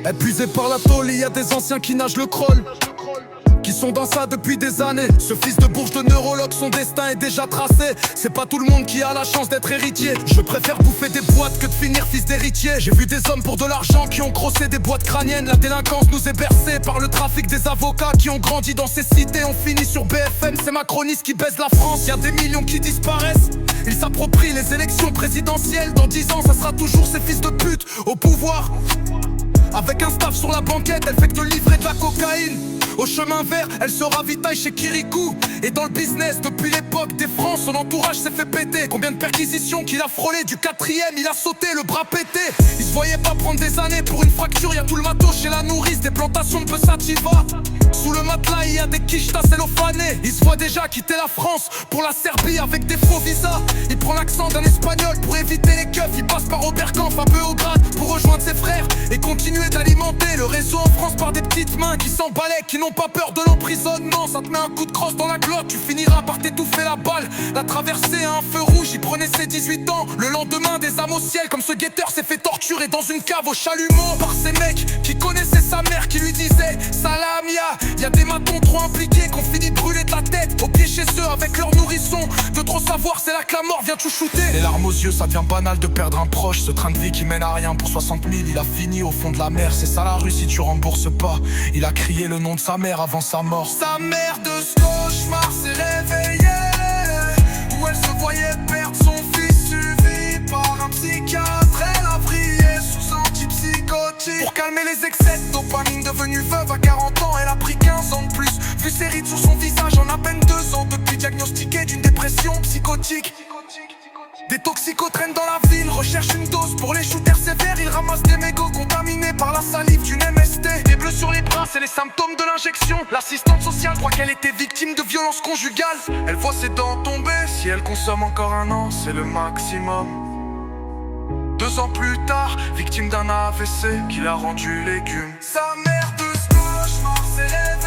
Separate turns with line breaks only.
Épuisé par la tôle, il y a des anciens qui nagent le crawl, qui sont dans ça depuis des années. Ce fils de bourge de neurologue, son destin est déjà tracé. C'est pas tout le monde qui a la chance d'être héritier. Je préfère bouffer des boîtes que de finir fils d'héritier. J'ai vu des hommes pour de l'argent qui ont grossé des boîtes crâniennes. La délinquance nous est bercée par le trafic des avocats qui ont grandi dans ces cités. On finit sur BFM, c'est Macronistes qui baisent la France. Y'a des millions qui disparaissent. Ils s'approprient les élections présidentielles. Dans 10 ans, ça sera toujours ces fils de pute au pouvoir. Avec un staff sur la banquette, elle fait que de livrer de la cocaïne. Au chemin vert, elle se ravitaille chez Kirikou. Et dans le business, depuis l'époque des francs, son entourage s'est fait péter. Combien de perquisitions qu'il a frôlé, du 4ème, il a sauté, le bras pété. Il se voyait pas prendre des années pour une fracture. Y'a tout le matos chez la nourrice, des plantations de Sativa. Sous le matelas, il y a des quichetas cellophanés. Il se voit déjà quitter la France pour la Serbie avec des faux visas. Il prend l'accent d'un espagnol pour éviter les keufs. Il passe par Oberkampf, un peu au grade, pour rejoindre ses frères et continuer d'alimenter le réseau en France par des petites mains qui s'emballaient, qui n'ont pas peur de l'emprisonnement. Ça te met un coup de crosse dans la glotte, tu finiras par t'étouffer la balle. La traversée à un feu rouge, il prenait ses 18 ans. Le lendemain, des âmes au ciel, comme ce guetteur s'est fait torturer dans une cave au chalumeau par ces mecs qui connaissaient sa mère, qui lui disaient salam ya. Y'a des matons trop impliqués qu'on finit de brûler de la tête au pied chez eux avec leur nourrisson. De trop savoir, c'est là que la mort vient tout shooter. Les larmes aux yeux, ça devient banal de perdre un proche. Ce train de vie qui mène à rien pour 60 000, il a fini au fond de la mer. C'est ça la rue si tu rembourses pas. Il a crié le nom de sa mère avant sa mort. Sa mère de ce cauchemar s'est réveillée, où elle se voyait perdre son fils suivi par un psychiatre. Elle a prié sous antipsychotique pour calmer les excès de dopamine. Devenue veuve à 40 ans, elle a pris 15 ans de plus. Vu ses rides sur son visage en à peine 2 ans, depuis diagnostiquée d'une dépression psychotique. Des toxicos traînent dans la ville, recherchent une dose pour les shooters sévères. Ils ramassent des mégots contaminés par la salive d'une MST. Des bleus sur les bras, c'est les symptômes de l'injection. L'assistante sociale croit qu'elle était victime de violences conjugales. Elle voit ses dents tomber, si elle consomme encore 1 an, c'est le maximum. 2 ans plus tard, victime d'un AVC qui l'a rendu légume. Sa mère de ce cauchemar s'est réveillée,